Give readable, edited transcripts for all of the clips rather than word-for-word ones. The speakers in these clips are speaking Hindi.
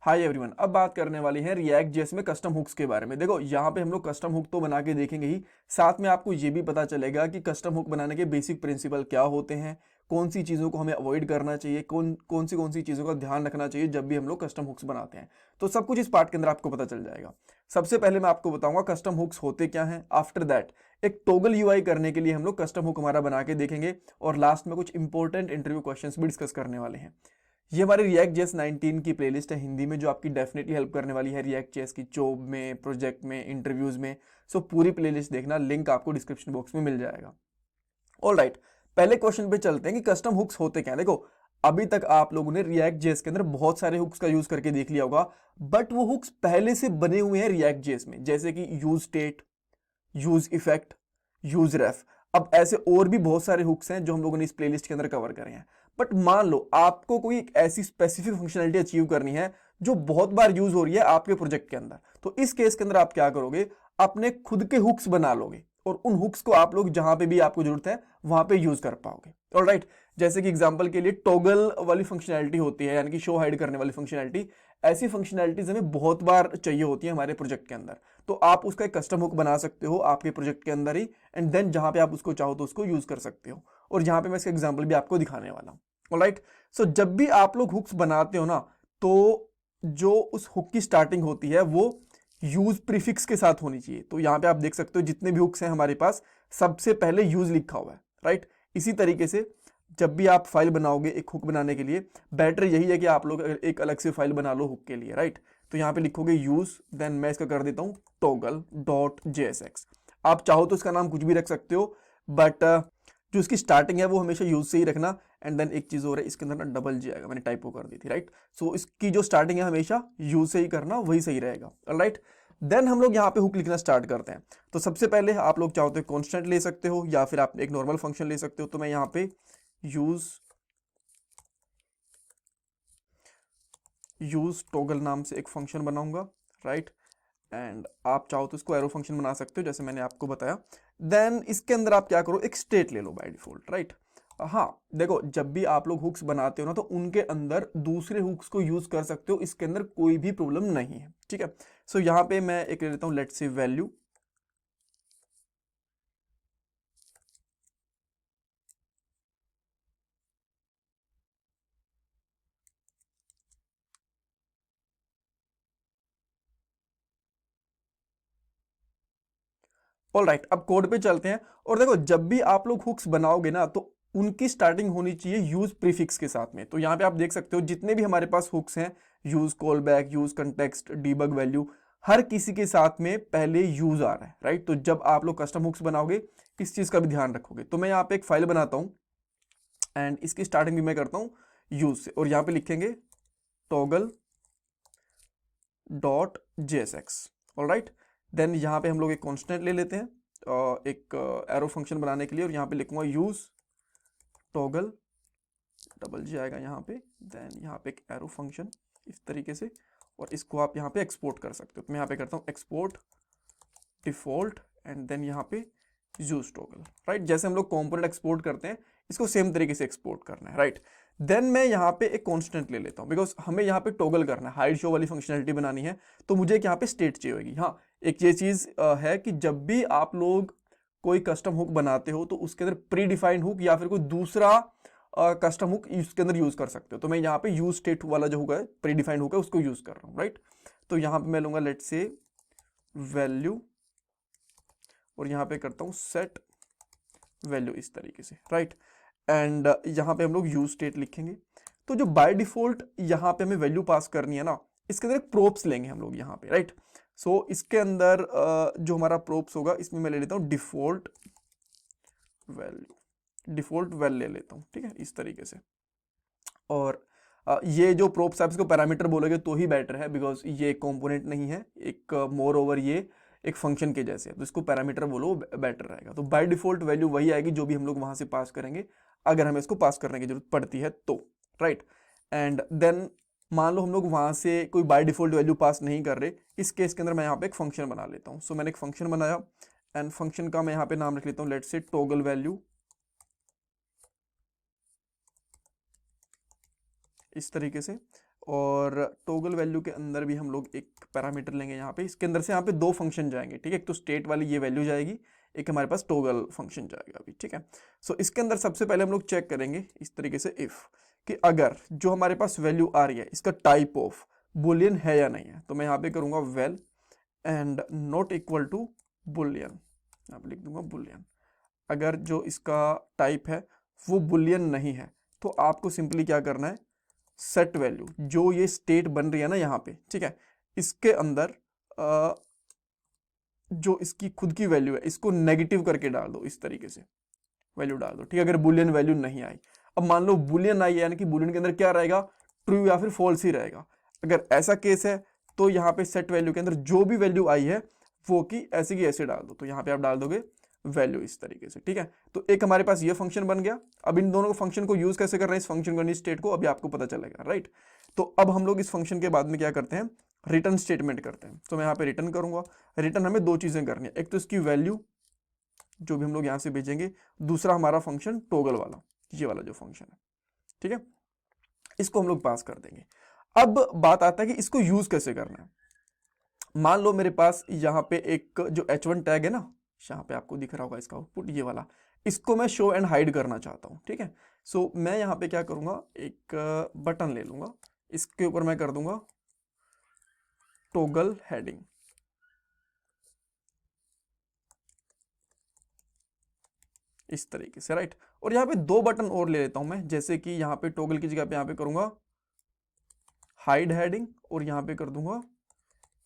हाय एवरीवन, अब बात करने वाली है रिएक्ट जेएस में कस्टम हुक्स के बारे में। देखो यहाँ पे हम लोग कस्टम हुक तो बना के देखेंगे ही, साथ में आपको ये भी पता चलेगा कि कस्टम हुक बनाने के बेसिक प्रिंसिपल क्या होते हैं, कौन सी चीज़ों को हमें अवॉइड करना चाहिए, कौन सी चीज़ों का ध्यान रखना चाहिए जब भी हम लोग कस्टम हुक्स बनाते हैं। तो सब कुछ इस पार्ट के अंदर आपको पता चल जाएगा। सबसे पहले मैं आपको बताऊंगा कस्टम हुक्स होते क्या हैं। आफ्टर दैट एक टॉगल यूआई करने के लिए हम लोग कस्टम हुक हमारा बना के देखेंगे, और लास्ट में कुछ इंपॉर्टेंट इंटरव्यू क्वेश्चंस भी डिस्कस करने वाले हैं। ये हमारी रिएक्ट जेएस 19 की प्लेलिस्ट है हिंदी में, जो आपकी डेफिनेटली हेल्प करने वाली है रिएक्ट जेएस की जॉब में, प्रोजेक्ट में, इंटरव्यूज में। सो पूरी प्लेलिस्ट देखना, लिंक आपको डिस्क्रिप्शन बॉक्स में मिल जाएगा। ऑलराइट, पहले क्वेश्चन पे चलते हैं कि कस्टम हुक्स होते क्या हैं। देखो, अभी तक आप लोगों ने रिएक्ट जेएस के अंदर बहुत सारे हुक्स का यूज करके देख लिया होगा, बट वो हुक्स पहले से बने हुए हैं रिएक्ट जेएस में, जैसे कि use state, use effect, use ref. अब ऐसे और भी बहुत सारे हुक्स हैं जो हम लोगों ने इस प्लेलिस्ट के अंदर कवर करे हैं। बट मान लो आपको कोई एक ऐसी स्पेसिफिक फंक्शनलिटी अचीव करनी है जो बहुत बार यूज हो रही है आपके प्रोजेक्ट के अंदर, तो इस केस के अंदर आप क्या करोगे, अपने खुद के हुक्स बना लोगे और उन हुक्स को आप लोग जहां पे भी आपको जरूरत है वहां पे यूज कर पाओगे। ऑलराइट, जैसे कि एग्जांपल के लिए टॉगल वाली फंक्शनैलिटी होती है, यानी कि शो हाइड करने वाली फंक्शनैलिटी। ऐसी फंक्शनैलिटीज हमें बहुत बार चाहिए होती है हमारे प्रोजेक्ट के अंदर, तो आप उसका एक कस्टम हुक बना सकते हो आपके प्रोजेक्ट के अंदर ही, एंड देन जहां पे आप उसको चाहो तो उसको यूज कर सकते हो। और यहां पे मैं इसका एग्जांपल भी आपको दिखाने वाला हूं। ऑलराइट, सो जब भी आप लोग हुक्स बनाते हो ना, तो जो उस हुक की स्टार्टिंग होती है वो यूज प्रीफिक्स के साथ होनी चाहिए। तो यहां पे आप देख सकते हो जितने भी हुक्स हैं हमारे पास, सबसे पहले यूज लिखा हुआ है। राइट, इसी तरीके से जब भी आप फाइल बनाओगे एक हुक बनाने के लिए, बेटर यही है कि आप लोग एक अलग से फाइल बना लो हुक के लिए। राइट, तो यहां पे लिखोगे यूज, देन मैं इसका कर देता हूं टॉगल डॉट जेएसएक्स। आप चाहो तो इसका नाम कुछ भी रख सकते हो, बट जो इसकी स्टार्टिंग है वो हमेशा यूज से ही रखना। एंड देन एक चीज और है, इसके अंदर ना डबल जी आएगा, मैंने टाइपो कर दी थी। राइट, सो इसकी जो स्टार्टिंग है हमेशा यूज से ही करना, वही सही रहेगा। ऑलराइट, देन हम लोग यहाँ पे हुक लिखना स्टार्ट करते हैं। तो सबसे पहले आप लोग चाहो तो कॉन्स्टेंट ले सकते हो या फिर आप एक नॉर्मल फंक्शन ले सकते हो। तो मैं यहाँ पे यूज टॉगल नाम से एक फंक्शन बनाऊंगा। राइट, एंड आप चाहो तो इसको एरो फंक्शन बना सकते हो जैसे मैंने आपको बताया। देन इसके अंदर आप क्या करो, एक स्टेट ले लो बाय डिफॉल्ट। राइट, हाँ देखो, जब भी आप लोग हुक्स बनाते हो ना, तो उनके अंदर दूसरे हुक्स को यूज कर सकते हो, इसके अंदर कोई भी प्रॉब्लम नहीं है। ठीक है, सो यहाँ पे मैं एक ले लेता हूँ, लेट्स से वैल्यू। ऑलराइट, अब कोड पे चलते हैं। और देखो, जब भी आप लोग हुक्स बनाओगे ना, तो उनकी स्टार्टिंग होनी चाहिए यूज प्रीफिक्स के साथ में। तो यहाँ पे आप देख सकते हो जितने भी हमारे पास हुक्स हैं, use callback, use context, debug value, हर किसी के साथ में पहले यूज आ रहा है। राइट, तो जब आप लोग कस्टम हुक्स बनाओगे इस चीज का भी ध्यान रखोगे। तो मैं यहाँ पे एक फाइल बनाता हूँ एंड इसकी स्टार्टिंग भी मैं करता हूँ यूज से, और यहाँ पे लिखेंगे toggle dot JSX. Alright, then यहाँ पे हम लोग एक कांस्टेंट ले लेते हैं एक एरो फंक्शन बनाने के लिए, और यहाँ पे लिखूंगा यूज टॉगल, डबल जी आएगा यहाँ पे, देन यहाँ पे एक एरो फंक्शन इस तरीके से, और इसको आप यहाँ पे एक्सपोर्ट कर सकते हो। तो मैं यहाँ पे करता हूँ एक्सपोर्ट डिफॉल्ट, एंड देन यहाँ पे यूज टॉगल। राइट, जैसे हम लोग कंपोनेंट एक्सपोर्ट करते हैं, इसको सेम तरीके से एक्सपोर्ट करना है। राइट, देन मैं यहाँ पे एक कांस्टेंट ले लेता हूँ, बिकॉज हमें यहाँ पे टॉगल करना है, हाइड शो वाली फंक्शनलिटी बनानी है, तो मुझे एक यहाँ पे स्टेट चाहिए होगी। हाँ, एक ये चीज है कि जब भी आप लोग कोई कस्टम हुक बनाते हो, तो उसके अंदर प्री डिफाइंड हुक या फिर कोई दूसरा कस्टम हुक इसके अंदर यूज कर सकते हो। तो मैं यहाँ पे यूज स्टेट वाला जो हुक है, प्री डिफाइंड हुक है, उसको यूज कर रहा हूँ। राइट, तो यहाँ पे मैं लूंगा लेट से वैल्यू, और यहाँ पे करता हूँ सेट वैल्यू इस तरीके से। राइट, एंड यहाँ पे हम लोग यूज स्टेट लिखेंगे। तो जो बाय डिफॉल्ट यहाँ पे हमें वैल्यू पास करनी है ना, इसके अंदर एक प्रोप्स लेंगे हम लोग यहाँ पे। राइट, सो इसके अंदर जो हमारा प्रोप्स होगा, इसमें मैं ले लेता हूँ डिफॉल्ट वैल्यू, डिफॉल्ट वैल्यू ले लेता हूँ। ठीक है, इस तरीके से। और ये जो प्रोप्स आप इसको पैरामीटर बोलोगे तो ही बेटर है, बिकॉज ये कंपोनेंट नहीं है, एक मोर ओवर ये एक फंक्शन के जैसे है, तो इसको पैरामीटर बोलो, बेटर रहेगा। तो बाय डिफॉल्ट वैल्यू वही आएगी जो भी हम लोग वहां से पास करेंगे, अगर हमें इसको पास करने की जरूरत पड़ती है तो। राइट, एंड देन मान लो हम लोग वहां से कोई बाय डिफॉल्ट वैल्यू पास नहीं कर रहे, इस केस के अंदर मैं यहाँ पे एक फंक्शन बना लेता हूँ। सो मैंने एक फंक्शन बनाया, एंड फंक्शन का मैं यहाँ पे नाम रख लेता हूँ लेट्स से टॉगल वैल्यू, इस तरीके से। और टॉगल वैल्यू के अंदर भी हम लोग एक पैरामीटर लेंगे यहाँ पे। इसके अंदर से यहाँ पे दो फंक्शन जाएंगे, ठीक है। एक तो स्टेट वाली ये वैल्यू जाएगी, एक हमारे पास टॉगल फंक्शन जाएगा अभी, ठीक है। सो इसके अंदर सबसे पहले हम लोग चेक करेंगे इस तरीके से इफ कि अगर जो हमारे पास वैल्यू आ रही है इसका टाइप ऑफ बुलियन है या नहीं है। तो मैं यहाँ पे करूँगा well and not equal to Boolean, यहाँ पे लिख दूंगा बुलियन। अगर जो इसका टाइप है वो बुलियन नहीं है तो आपको सिंपली क्या करना है, सेट वैल्यू जो ये स्टेट बन रही है ना यहाँ पे, ठीक है, इसके अंदर जो इसकी खुद की वैल्यू है इसको नेगेटिव करके डाल दो, इस तरीके से वैल्यू डाल दो, ठीक है। अगर बुलियन वैल्यू नहीं आई, अब मान लो बुलियन आई है, यानी कि बुलियन के अंदर क्या रहेगा, ट्रू या फिर फॉल्स ही रहेगा। अगर ऐसा केस है तो यहाँ पे सेट वैल्यू के अंदर जो भी वैल्यू आई है वो की ऐसे डाल दो। तो यहाँ पे आप डाल दोगे वैल्यू इस तरीके से, ठीक है। तो एक हमारे पास ये फंक्शन बन गया। अब इन दोनों फंक्शन को यूज कैसे कर रहे हैं, इस फंक्शन को, स्टेट को, अभी आपको पता चलेगा, राइट। तो अब हम लोग इस फंक्शन के बाद में क्या करते हैं, रिटर्न स्टेटमेंट करते हैं। तो मैं यहाँ पे रिटर्न करूंगा। रिटर्न हमें दो चीजें करनी है, एक तो इसकी वैल्यू जो भी हम लोग यहाँ से भेजेंगे, दूसरा हमारा फंक्शन टॉगल वाला, ये वाला जो फंक्शन है, ठीक है, इसको हम लोग पास कर देंगे। अब बात आता है कि इसको यूज कैसे करना है। मान लो मेरे पास यहाँ पे एक जो h1 टैग है ना, यहाँ पे आपको दिख रहा होगा इसका आउटपुट, ये वाला, इसको मैं शो एंड हाइड करना चाहता हूँ, ठीक है। सो मैं यहाँ पे क्या करूंगा, एक बटन ले लूंगा, इसके ऊपर मैं कर दूंगा टॉगल हेडिंग, इस तरीके से, राइट। और यहाँ पे दो बटन और ले लेता हूं मैं, जैसे कि यहाँ पे टॉगल की जगह पे यहाँ पे करूंगा हाइड हेडिंग और यहाँ पे कर दूंगा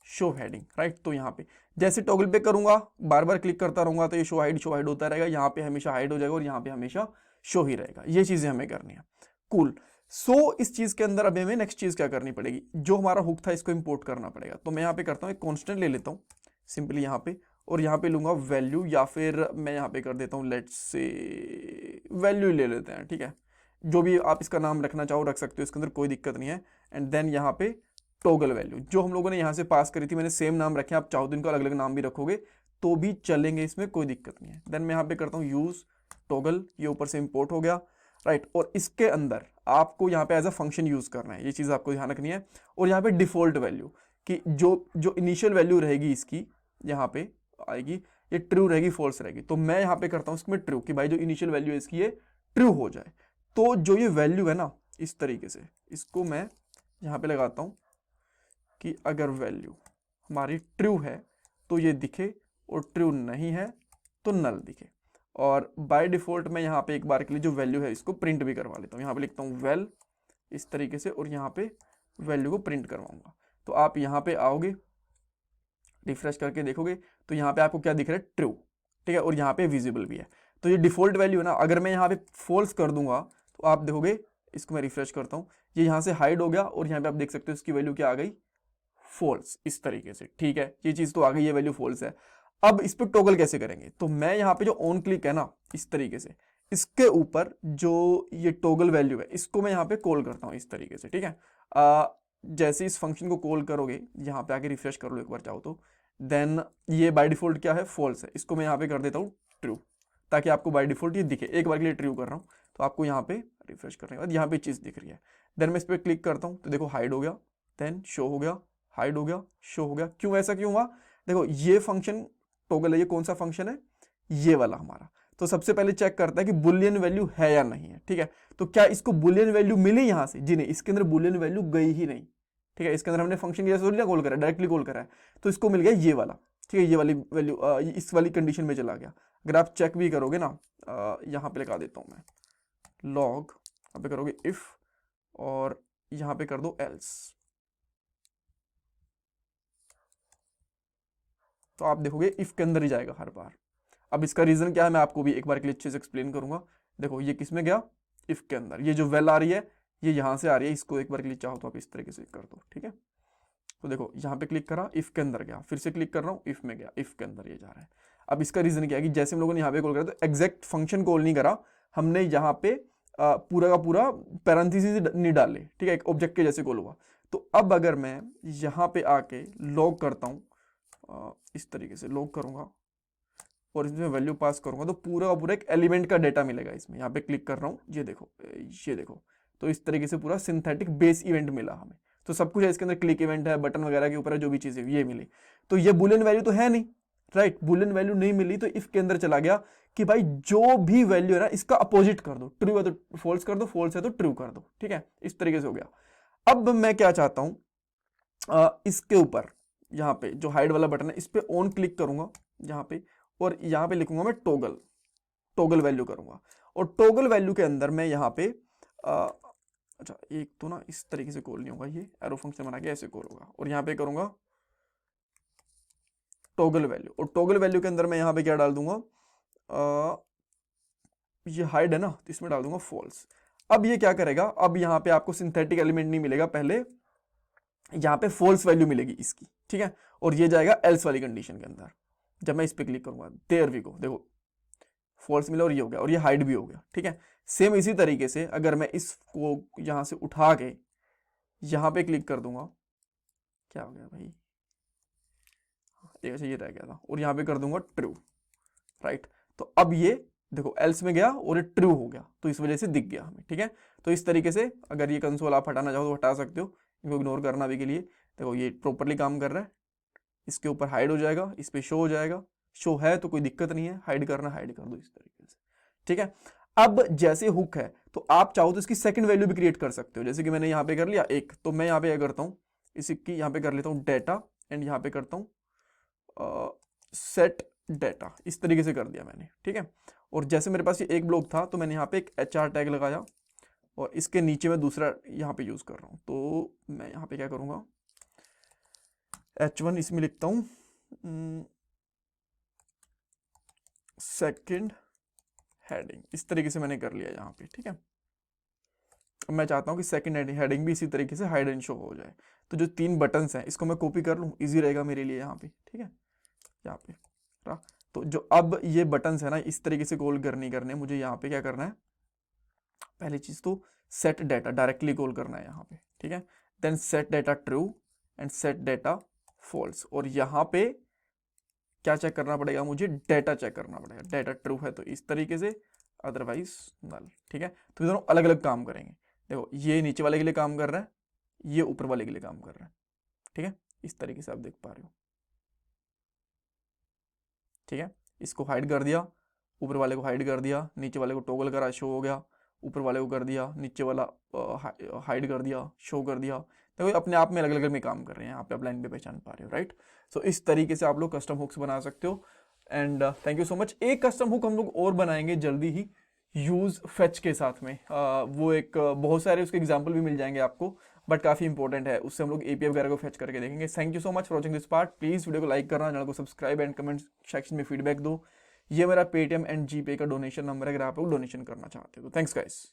शो हेडिंग, राइट। तो यहाँ पे जैसे टॉगल पे करूंगा, बार बार क्लिक करता रहूंगा तो ये शो हाइड होता रहेगा, यहाँ पे हमेशा हाइड हो जाएगा और यहाँ पे हमेशा शो ही रहेगा। ये चीजें हमें करनी है, कूल। सो इस चीज के अंदर अभी हमें नेक्स्ट चीज क्या करनी पड़ेगी, जो हमारा हुक था इसको इंपोर्ट करना पड़ेगा। तो मैं यहाँ पे करता हूँ एक कॉन्स्टेंट ले लेता हूँ सिंपली यहाँ पे, और यहाँ पे लूंगा वैल्यू, या फिर मैं यहाँ पे कर देता हूँ लेट्स से वैल्यू ले लेते हैं, ठीक है। जो भी आप इसका नाम रखना चाहो रख सकते हो, इसके अंदर कोई दिक्कत नहीं है। एंड देन यहाँ पे टॉगल वैल्यू जो हम लोगों ने यहाँ से पास करी थी, मैंने सेम नाम रखे, आप चाहो तो इनको अलग अलग नाम भी रखोगे तो भी चलेंगे, इसमें कोई दिक्कत नहीं है। देन मैं यहाँ पे करता हूँ यूज टॉगल, ये ऊपर से इंपोर्ट हो गया, राइट। और इसके अंदर आपको यहाँ पे एज अ फंक्शन यूज करना है, ये चीज आपको ध्यान रखनी है। और यहाँ पे डिफॉल्ट वैल्यू कि जो इनिशियल वैल्यू रहेगी इसकी यहाँ पे आएगी, ये ट्रू रहेगी फॉल्स रहेगी। तो मैं यहाँ पे करता हूँ इसमें ट्रू, कि भाई जो इनिशियल वैल्यू है इसकी ये ट्रू हो जाए। तो जो ये वैल्यू है ना, इस तरीके से इसको मैं यहाँ पे लगाता हूँ कि अगर वैल्यू हमारी ट्रू है तो ये दिखे, और ट्रू नहीं है तो नल दिखे। और बाय डिफॉल्ट मैं यहाँ पे एक बार के लिए जो वैल्यू है इसको प्रिंट भी करवा लेता हूँ। यहाँ पे लिखता हूँ वेल इस तरीके से, और यहाँ पे वैल्यू को प्रिंट करवाऊंगा। तो आप यहाँ पे आओगे, रिफ्रेश करके देखोगे तो यहाँ पे आपको क्या दिख रहा है, ट्रू, ठीक है। और यहाँ पे विजिबल भी है। तो ये डिफॉल्ट वैल्यू है ना, अगर मैं यहाँ पे फॉल्स कर दूंगा तो आप देखोगे, इसको मैं रिफ्रेश करता हूँ, ये यहाँ से हाइड हो गया, और यहाँ पे आप देख सकते हो इसकी वैल्यू क्या आ गई, फॉल्स, इस तरीके से, ठीक है। ये चीज तो आ गई, ये वैल्यू फॉल्स है। अब इस पर टॉगल कैसे करेंगे, तो मैं यहाँ पे जो ऑन क्लिक है ना, इस तरीके से इसके ऊपर जो ये टॉगल वैल्यू है इसको मैं यहाँ पे कॉल करता हूँ इस तरीके से, ठीक है। जैसे इस फंक्शन को कॉल करोगे, यहाँ पे आके रिफ्रेश कर लो एक बार चाहो तो, देन ये बाय डिफॉल्ट क्या है, फॉल्स है, इसको मैं यहाँ पे कर देता हूँ ट्रू, ताकि आपको बाय डिफॉल्ट ये दिखे। एक बार के लिए ट्रू कर रहा हूँ तो आपको यहाँ पे रिफ्रेश करने के बाद यहाँ पे चीज दिख रही है। देन मैं इस पर क्लिक करता हूँ तो देखो हाइड हो गया, देन शो हो गया, हाइड हो गया, शो हो गया। क्यों ऐसा क्यों हुआ, देखो ये फंक्शन टॉगल है, ये कौन सा फंक्शन है, ये वाला हमारा। तो सबसे पहले चेक करता है कि बुलियन वैल्यू है या नहीं है, ठीक है। तो क्या इसको बुलियन वैल्यू मिली यहाँ से, जी नहीं, इसके अंदर बुलियन वैल्यू गई ही नहीं, ठीक है। इसके अंदर हमने फंक्शन की जैसे कॉल करा, डायरेक्टली कॉल करा है, तो इसको मिल गया ये वाला, ठीक है। ये वाली वैल्यू इस वाली कंडीशन में चला गया। अगर आप चेक भी करोगे ना, यहाँ पे लगा देता हूँ मैं लॉग, यहाँ पे करोगे इफ, और यहाँ पे कर दो एल्स, तो आप देखोगे इफ के अंदर ही जाएगा हर बार। अब इसका रीजन क्या है मैं आपको भी एक बार के लिए अच्छे से एक्सप्लेन करूंगा। देखो ये किस में गया, इफ के अंदर। ये जो वेल आ रही है ये यहां से आ रही है, इसको एक बार के लिए चाहो तो आप इस तरीके से कर दो, ठीक है। तो देखो यहाँ पे क्लिक करा, इफ के अंदर गया, फिर से क्लिक कर रहा हूँ, इफ में गया, इफ के अंदर ये जा रहा है। अब इसका रीजन क्या है कि जैसे हम लोगों ने यहाँ पे कॉल करा तो एग्जैक्ट फंक्शन कॉल नहीं करा हमने, यहाँ पे पूरा का पूरा पैरेंथेसिस नहीं डाले, ठीक है, एक ऑब्जेक्ट के जैसे कॉल हुआ। तो अब अगर मैं यहाँ पे आके लॉग करता हूँ, इस तरीके से लॉग करूंगा और इसमें वैल्यू पास करूंगा, तो पूरा का पूरा एक एलिमेंट का डेटा मिलेगा इसमें। यहाँ पे क्लिक कर रहा हूँ, ये देखो, ये देखो, तो इस तरीके से पूरा सिंथेटिक बेस इवेंट मिला हमें। तो सब कुछ है इसके अंदर, क्लिक इवेंट है, बटन वगैरह के ऊपर है, जो भी चीजें ये मिली। तो ये बुलियन वैल्यू तो है नहीं, राइट, बुलियन वैल्यू नहीं मिली, तो इफ के अंदर चला गया कि भाई जो भी वैल्यू है ना इसका अपोजिट कर दो, ट्रू है तो फॉल्स कर दो, फॉल्स है तो ट्रू कर दो, ठीक है, इस तरीके से हो गया। अब मैं क्या चाहता हूं, इसके ऊपर यहाँ पे जो हाइड वाला बटन है इस पे ऑन क्लिक करूंगा यहाँ पे, और यहाँ पे लिखूंगा मैं टॉगल, टॉगल वैल्यू करूंगा, और टॉगल वैल्यू के अंदर मैं यहाँ पे अच्छा एक तो ना इस तरीके से कॉल नहीं होगा, ये एरो फंक्शन बना के ऐसे कॉल होगा, और यहाँ पे करूंगा टॉगल वैल्यू, और टॉगल वैल्यू के अंदर मैं यहाँ पे क्या डाल दूंगा, ये हाइड है ना, तो इसमें डाल दूंगा फॉल्स। अब ये क्या करेगा, अब यहाँ पे आपको सिंथेटिक एलिमेंट नहीं मिलेगा, पहले यहाँ पे फॉल्स वैल्यू मिलेगी इसकी, ठीक है, और ये जाएगा एल्स वाली कंडीशन के अंदर। जब मैं इस पे क्लिक करूंगा, देयर वी गो, देखो फॉल्स मिला और ये हो गया, और ये हाइड भी हो गया, ठीक है। सेम इसी तरीके से अगर मैं इसको यहां से उठा के यहां पे क्लिक कर दूंगा, क्या हो गया भाई, ये रह गया था, और यहां पे कर दूंगा ट्रू, राइट। तो अब ये देखो एल्स में गया और ये ट्रू हो गया, तो इस वजह से दिख गया हमें, ठीक है। तो इस तरीके से अगर ये कंसोल आप हटाना चाहो तो हटा सकते हो, इनको इग्नोर करना भी के लिए। देखो ये प्रॉपरली काम कर रहा है, इसके ऊपर हाइड हो जाएगा, इस पे शो हो जाएगा, शो है तो कोई दिक्कत नहीं है, हाइड करना हाइड कर दो इस तरीके से, ठीक है। अब जैसे हुक है तो आप चाहो तो इसकी सेकंड वैल्यू भी क्रिएट कर सकते हो, जैसे कि मैंने यहाँ पे कर लिया एक, तो मैं यहाँ पे क्या करता हूँ, इसकी यहाँ पे कर लेता हूँ डेटा, एंड यहाँ पे करता हूँ सेट डेटा, इस तरीके से कर दिया मैंने, ठीक है। और जैसे मेरे पास ये एक ब्लॉक था तो मैंने यहाँ पे एक HR टैग लगाया, और इसके नीचे मैं दूसरा यहाँ पे यूज कर रहा हूँ, तो मैं यहाँ पे क्या करूँगा, H1 इसमें लिखता हूँ सेकंड हेडिंग, इस तरीके से मैंने कर लिया यहाँ पे, ठीक है। अब मैं चाहता हूँ कि सेकंड हेडिंग भी इसी तरीके से हाइड एंड शो हो जाए, तो जो 3 बटन्स हैं इसको मैं कॉपी कर लूँ, इजी रहेगा मेरे लिए यहाँ पे, ठीक है, यहाँ पे रहा। तो जो अब ये बटन्स है ना इस तरीके से कॉल करने मुझे यहाँ पे क्या करना है, पहली चीज तो सेट डेटा डायरेक्टली कॉल करना है यहाँ पे, ठीक है, then set data true and set data false, और यहाँ पे क्या चेक करना पड़ेगा, मुझे डेटा चेक करना पड़ेगा, डेटा ट्रू है तो इस तरीके से, अदरवाइज नल, ठीक है। तो ये दोनों अलग अलग काम करेंगे, देखो ये नीचे वाले के लिए काम कर रहा है, ये ऊपर वाले के लिए काम कर रहा है, ठीक है, इस तरीके से आप देख पा रहे हो, ठीक है। इसको हाइड कर दिया, ऊपर वाले को हाइड कर दिया, नीचे वाले को टॉगल करा, शो हो गया, ऊपर वाले को कर दिया, नीचे वाला हाइड कर दिया, शो कर दिया, तो अपने आप में अलग अलग में काम कर रहे हैं, आप लाइन पे पहचान पा रहे हो, राइट। सो इस तरीके से आप लोग कस्टम हुक्स बना सकते हो, and thank you so much. एक कस्टम हुक हम लोग और बनाएंगे जल्दी ही यूज फेच के साथ में, वो एक बहुत सारे उसके एग्जाम्पल भी मिल जाएंगे आपको, बट काफी इंपॉर्टेंट है, उससे हम लोग API वगैरह को फेच करके देखेंगे। Thank you so much for watching this part, please video को लाइक करना, चैनल को सब्सक्राइब एंड कमेंट सेक्शन में फीडबैक दो। ये मेरा पेटीएम एंड GPay का डोनेशन नंबर है अगर आप लोग डोनेशन करना चाहते हो तो। Thanks guys.